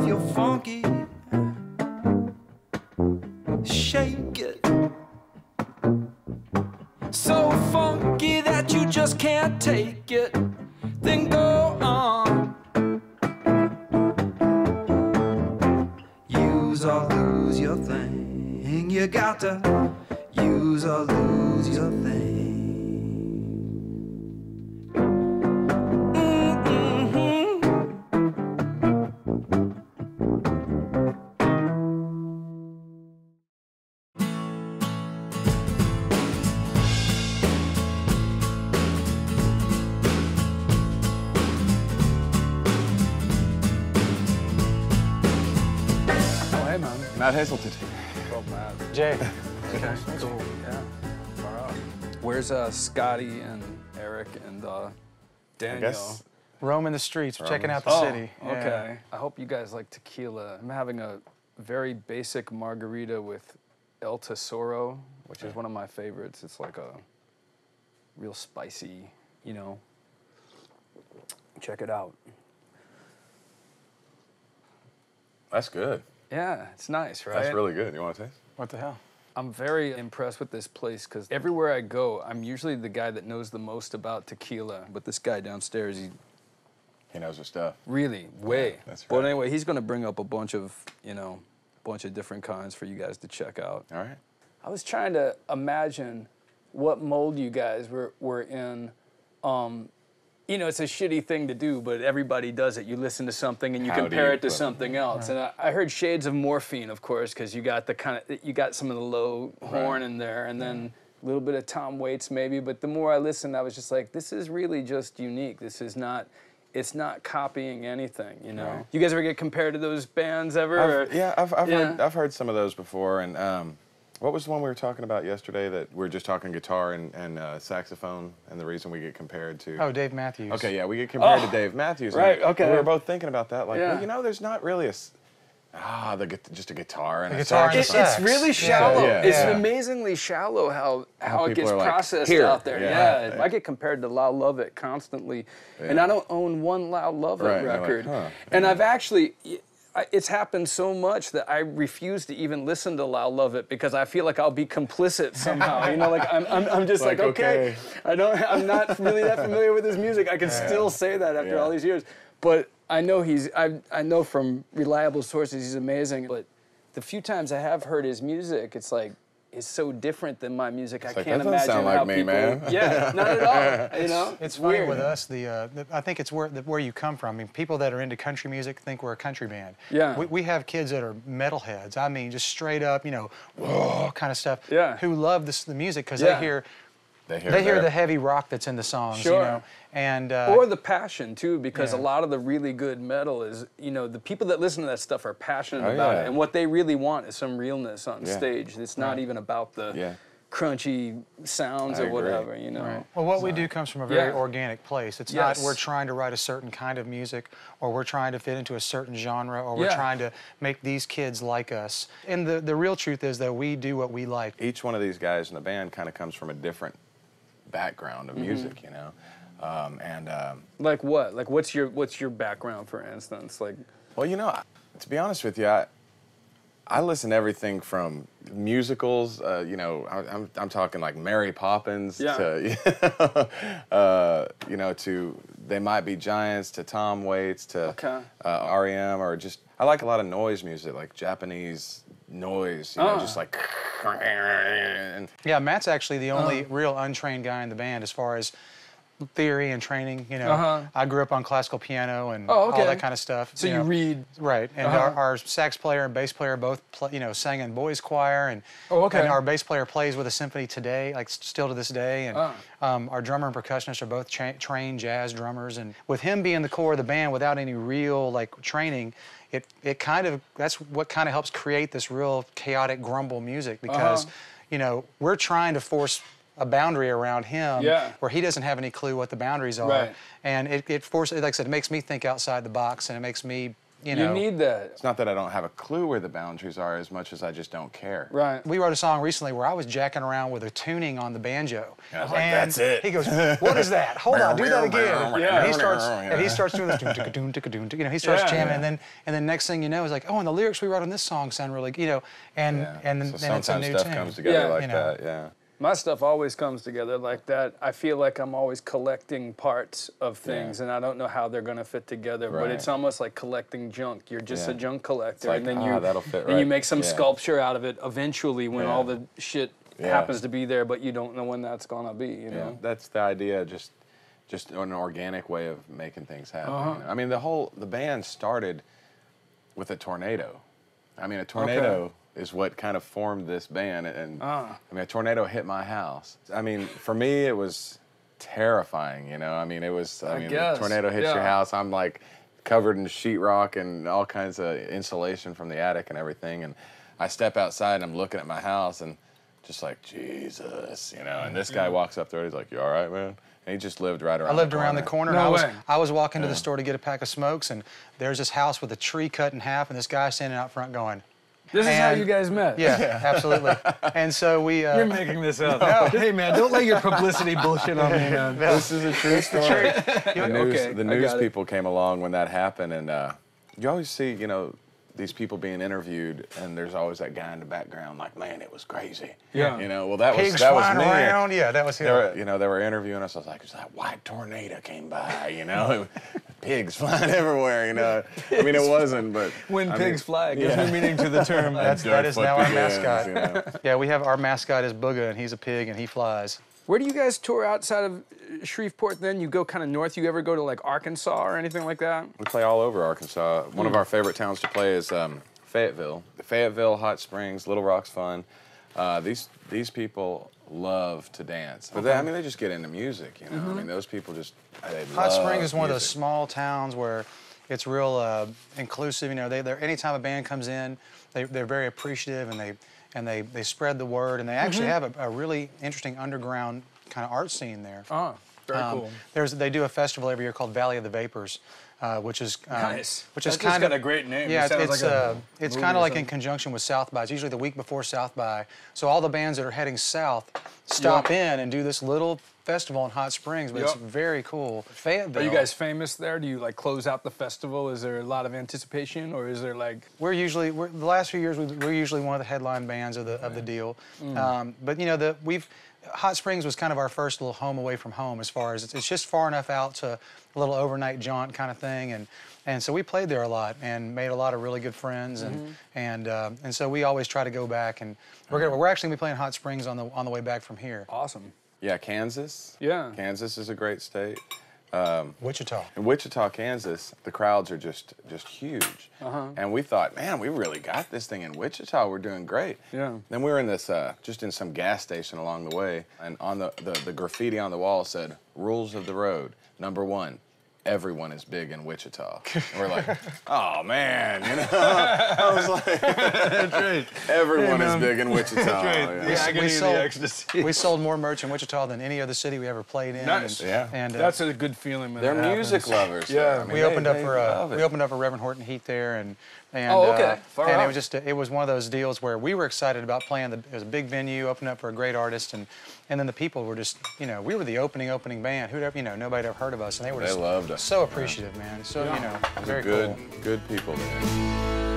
if you're funky, shake it. So funky that you just can't take it, then go on. Use or lose your thing. You got to use or lose your thing. Matt Hazelton. Oh, Matt. Jay. Okay, cool. Yeah. Far out. Where's Scotty and Eric and Daniel? Roaming the streets, checking out the city. Okay. Yeah. I hope you guys like tequila. I'm having a very basic margarita with El Tesoro, which is one of my favorites. It's like a real spicy, you know. Check it out. That's good. Yeah, it's nice, right? That's really good. You want to taste? What the hell? I'm very impressed with this place because everywhere I go, I'm usually the guy that knows the most about tequila. But this guy downstairs, He knows his stuff. really, way. Yeah, that's But right. anyway, he's going to bring up a bunch of, different kinds for you guys to check out. All right. I was trying to imagine what mold you guys were in. It's a shitty thing to do, but everybody does it. You listen to something and you compare it to something else. Right. And I heard shades of Morphine, of course, because you got you got some of the low horn in there, and then a little bit of Tom Waits maybe. But the more I listened, I was just like, this is really just unique. This is not. It's not copying anything, you know. Right. You guys ever get compared to those bands ever? I've heard some of those before, and. What was the one we were talking about yesterday that we were just talking guitar and saxophone, and the reason we get compared to? Oh, Dave Matthews. Okay, yeah, we get compared to Dave Matthews. Right, okay. We were both thinking about that, like, well, there's not really just a guitar and a saxophone. It's really shallow. Yeah. It's amazingly shallow how it gets processed out there. Yeah. I get compared to Loud Love It constantly, and I don't own one Loud Love It record. Like, and I've actually... It's happened so much that I refuse to even listen to Loud Love It because I feel like I'll be complicit somehow. I'm just like okay. I'm not really that familiar with his music. I can still say that after all these years. But I know I know from reliable sources he's amazing. But the few times I have heard his music, it's like it's so different than my music. I can't imagine sound like how me, people. Man. Yeah, not at all. It's funny with us. I think it's where you come from. I mean, people that are into country music think we're a country band. Yeah. We have kids that are metalheads. I mean, just straight up, whoa, kind of stuff. Yeah. Who love the music because they hear the heavy rock that's in the songs. Sure. And or the passion too, because a lot of the really good metal is, the people that listen to that stuff are passionate about it, and what they really want is some realness on stage. It's not even about the crunchy sounds or whatever, Right. Well, what we do comes from a very organic place. It's not we're trying to write a certain kind of music, or we're trying to fit into a certain genre, or we're trying to make these kids like us. And the real truth is that we do what we like. Each one of these guys in the band kind of comes from a different background of music, like what? Like what's your background, for instance? Like, well, to be honest with you, I listen to everything from musicals, I'm talking like Mary Poppins to, to They Might Be Giants, to Tom Waits, to REM, or just, I like a lot of noise music, like Japanese noise, just like. Yeah, Matt's actually the only real untrained guy in the band as far as theory and training. I grew up on classical piano and all that kind of stuff. So you read, right? And our sax player and bass player both, sang in boys choir, and and our bass player plays with a symphony today, like still to this day. And our drummer and percussionist are both trained jazz drummers. And with him being the core of the band without any real training, it kind of that's what kind of helps create this real chaotic grumble music because we're trying to force a boundary around him where he doesn't have any clue what the boundaries are. And it forces, like I said, it makes me think outside the box, and it makes me you know. You need that. It's not that I don't have a clue where the boundaries are as much as I just don't care. Right. We wrote a song recently where I was jacking around with a tuning on the banjo. And I was like, that's it. He goes, what is that? Hold on, do that again. Yeah. And he starts doing this, you know, he starts jamming, and then next thing you know, it's like, oh, and the lyrics we wrote on this song sound really, you know, and then it's a new sometimes stuff comes together like that, yeah. My stuff always comes together like that. I feel like I'm always collecting parts of things, and I don't know how they're going to fit together, but it's almost like collecting junk. You're just a junk collector, like, and then that'll fit you make some sculpture out of it eventually when all the shit happens to be there, but you don't know when that's going to be, you know? That's the idea, just an organic way of making things happen. You know? I mean, the band started with a tornado. I mean, a tornado is what kind of formed this band, and I mean, a tornado hit my house. I mean, for me, it was terrifying, you know? I mean, it was, a tornado hits your house, I'm like covered in sheetrock and all kinds of insulation from the attic and everything, and I step outside and I'm looking at my house and just like, Jesus, you know? And this guy walks up there and he's like, you all right, man? And he just lived right around the corner. I lived around the corner. No way. I was walking to the store to get a pack of smokes, and there's this house with a tree cut in half, and this guy standing out front going, This is how you guys met. Yeah, absolutely. And so we... You're making this up. No. Hey, man, don't let your publicity bullshit on me, man. This is a true story. The news people came along when that happened, and you always see, you know, these people being interviewed, and there's always that guy in the background, like, man, it was crazy. Yeah. You know, well, that was me. Around. Yeah, that was him. They were interviewing us. I was like, it's that white tornado came by, you know? Pigs flying everywhere, you know? I mean, it wasn't, but... When pigs fly, it gives new meaning to the term. That is now our mascot. You know? Yeah, we have our mascot is Booga, and he's a pig, and he flies. Where do you guys tour outside of Shreveport then? You go kind of north? You ever go to like Arkansas or anything like that? We play all over Arkansas. One of our favorite towns to play is Fayetteville. Fayetteville, Hot Springs, Little Rock's fun. These people love to dance. But I mean, they just get into music, you know? I mean, those people just, they Hot Springs is one music. of those small towns where it's real inclusive. You know, anytime a band comes in, they're very appreciative, and they spread the word, and they actually have a really interesting underground kind of art scene there. Oh, very cool. They do a festival every year called Valley of the Vapors, which is nice. Which is kind of got a great name. Yeah, it it's kind of like in conjunction with South by. It's usually the week before South by. So all the bands that are heading south stop in and do this little festival in Hot Springs, but it's very cool. Fayetteville. Are you guys famous there? Do you like close out the festival? Is there a lot of anticipation, or is there like? The last few years we're usually one of the headline bands of the deal, but you know Hot Springs was kind of our first little home away from home, as far as it's just far enough out to a little overnight jaunt kind of thing, and so we played there a lot and made a lot of really good friends, and so we always try to go back, and we're actually gonna be playing Hot Springs on the way back from here. Awesome. Yeah, Kansas. Yeah. Kansas is a great state. Wichita. In Wichita, Kansas, the crowds are just huge. And we thought, man, we really got this thing in Wichita. We're doing great. Yeah. Then we were in this, just in some gas station along the way, and on the graffiti on the wall said, "Rules of the road. Number 1, everyone is big in Wichita." And we're like, oh man, you know? I was like, That's right. Everyone is big in Wichita. That's right. We sold more merch in Wichita than any other city we ever played in. Nice. And that's a good feeling when they're that music lovers. Yeah. I mean, we opened up for Reverend Horton Heat there, and okay. Far and out. it was one of those deals where we were excited about playing. It was a big venue, opened up for a great artist, and then the people were just, you know, we were the opening band. Who'd ever, you know, nobody ever heard of us, and they were just loved us. so appreciative, man. So you know, very good, cool. good people there.